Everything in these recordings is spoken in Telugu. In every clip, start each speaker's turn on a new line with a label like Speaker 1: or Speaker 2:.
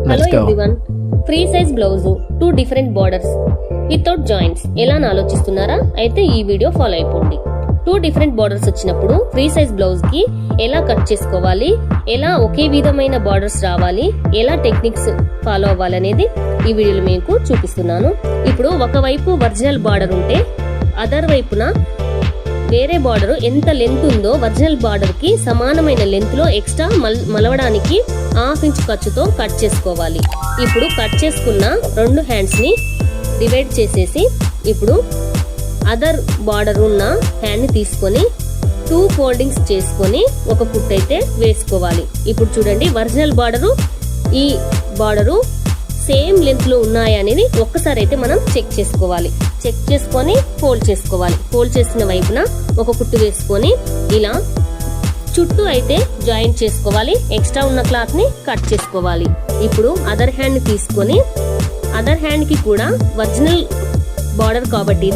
Speaker 1: Hello everyone, free size blouse 2 different borders without joints ఎలా అని ఆలోచిస్తున్నారా? అయితే ఈ వీడియో ఫాలో అయిపోండి. 2 డిఫరెంట్ బార్డర్స్ వచ్చినప్పుడు ఫ్రీ సైజ్ బ్లౌజ్ కి ఎలా కట్ చేసుకోవాలి, ఎలా ఒకే విధమైన బార్డర్స్ రావాలి, ఎలా టెక్నిక్స్ ఫాలో అవ్వాలి అనేది ఈ వీడియోలో మీకు చూపిస్తున్నాను. ఇప్పుడు ఒకవైపు ఒరిజినల్ బార్డర్ ఉంటే అదర్ వైపున వేరే బార్డర్ ఎంత లెంత్ ఉందో ఒరిజినల్ బార్డర్ కి సమానమైన లెంత్ లో ఎక్స్ట్రా మలవడానికి 1/2 ఇంచ్ ఖర్చుతో కట్ చేసుకోవాలి. ఇప్పుడు కట్ చేసుకున్న 2 హ్యాండ్స్ ని డివైడ్ చేసేసి ఇప్పుడు అదర్ బార్డర్ ఉన్న హ్యాండ్ ని తీసుకొని 2 ఫోల్డింగ్స్ చేసుకొని ఒక కుట్టు అయితే వేసుకోవాలి. ఇప్పుడు చూడండి, ఒరిజినల్ బార్డరు ఈ బార్డరు సేమ్ లెంత్ లో ఉన్నాయా అనేది ఒక్కసారి అయితే మనం చెక్ చేసుకోవాలి. చెక్ చేసుకొని ఫోల్డ్ చేసుకోవాలి. ఫోల్డ్ చేసిన వైపున ఒక కుట్టు వేసుకొని ఇలా చుట్టూ అయితే జాయింట్ చేసుకోవాలి. ఎక్స్ట్రా ఉన్న క్లాత్ ని కట్ చేసుకోవాలి. ఇప్పుడు అదర్ హ్యాండ్ ని తీసుకొని అదర్ హ్యాండ్ కి కూడా ఒరిజినల్ బార్డర్ కాబట్టి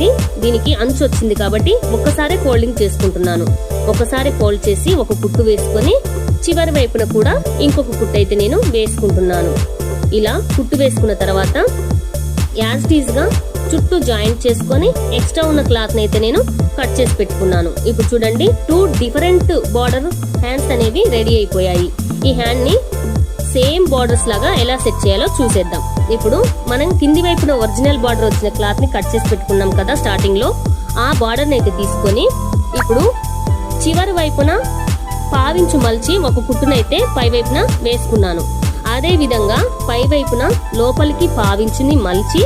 Speaker 1: దీనికి అంచు వచ్చింది కాబట్టి ఒక్కసారి ఫోల్డింగ్ చేసుకుంటున్నాను. ఒకసారి ఫోల్డ్ చేసి ఒక కుట్టు వేసుకొని చివరి వైపున కూడా ఇంకొక కుట్టు అయితే నేను వేసుకుంటున్నాను. ఇలా కుట్టు వేసుకున్న తర్వాత యాజ్ టీజ్ గా చుట్టూ జాయింట్ చేసుకొని ఎక్స్ట్రా ఉన్న క్లాత్ ని అయితే నేను కట్ చేసి పెట్టుకున్నాను. ఇప్పుడు చూడండి, 2 డిఫరెంట్ బార్డర్ హ్యాండ్స్ అనేవి రెడీ అయిపోయాయి. ఈ హ్యాండ్ ని సేమ్ బార్డర్స్ లాగా ఎలా సెట్ చేయాలో చూసేద్దాం. ఇప్పుడు మనం కింది వైపున ఒరిజినల్ బార్డర్ వచ్చిన క్లాత్ ని కట్ చేసి పెట్టుకున్నాం కదా స్టార్టింగ్ లో, ఆ బార్డర్ ని అయితే తీసుకొని ఇప్పుడు చివరి వైపున 1/2 ఇంచు మలిచి ఒక కుట్టునైతే పై వైపున వేసుకున్నాను. అదే విధంగా పై వైపున లోపలికి 1/2 ఇంచుని మలిచి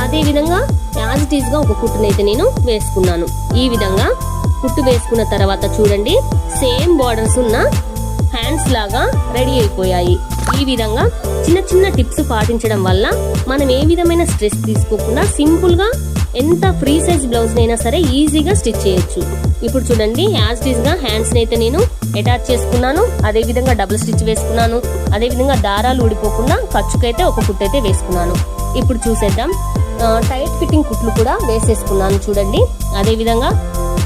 Speaker 1: అదే విధంగా యాజ్ ఇట్ ఈజ్ గా ఒక కుట్టునైతే నేను వేసుకున్నాను. ఈ విధంగా కుట్టు వేసుకున్న తర్వాత చూడండి, సేమ్ బార్డర్స్ ఉన్న హ్యాండ్స్ లాగా రెడీ అయిపోయాయి. ఈ విధంగా చిన్న చిన్న టిప్స్ పాటించడం వల్ల మనం ఏ విధమైన స్ట్రెస్ తీసుకోకుండా సింపుల్ గా ఎంత ఫ్రీ సైజ్ బ్లౌజ్ అయినా సరే ఈజీగా స్టిచ్ చేయొచ్చు. ఇప్పుడు చూడండి, యాజ్ ఇట్ ఈజ్ గా హ్యాండ్స్ అయితే నేను అటాచ్ చేసుకున్నాను. అదే విధంగా డబుల్ స్టిచ్ వేసుకున్నాను. అదే విధంగా దారాలు ఊడిపోకుండా ఖర్చుకైతే ఒక కుట్టు అయితే వేసుకున్నాను. ఇప్పుడు చూసేద్దాం, టైట్ ఫిట్టింగ్ కుట్లు కూడా వేసేసుకున్నాను. చూడండి, అదే విధంగా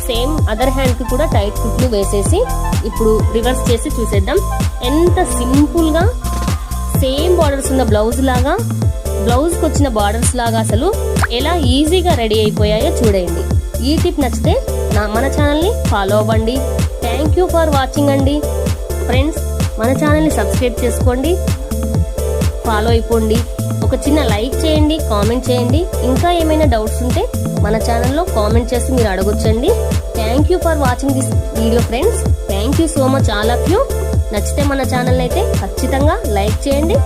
Speaker 1: సేమ్ అదర్ హ్యాండ్ కి కూడా టైట్ కుట్లు వేసేసి ఇప్పుడు రివర్స్ చేసి చూసేద్దాం. ఎంత సింపుల్ గా సేమ్ బార్డర్స్ ఉన్న బ్లౌజ్ లాగా, బ్లౌజ్ కి వచ్చిన బార్డర్స్ లాగా అసలు ఎలా ఈజీగా రెడీ అయిపోయాయో చూడండి. ఈ టిప్ నచ్చితే మన ఛానల్ ని ఫాలో అవ్వండి. థ్యాంక్ యూ ఫర్ వాచింగ్ అండి. ఫ్రెండ్స్, మన ఛానల్ ని సబ్స్క్రైబ్ చేసుకోండి, ఫాలో అయిపోండి. ఒక చిన్న లైక్ చేయండి, కామెంట్ చేయండి. ఇంకా ఏమైనా డౌట్స్ ఉంటే మన ఛానల్లో కామెంట్ చేసి మీరు అడగొచ్చండి. Thank you for watching this video friends. Thank you so much all of you. నచ్చితే మన ఛానల్ అయితే ఖచ్చితంగా లైక్ చేయండి.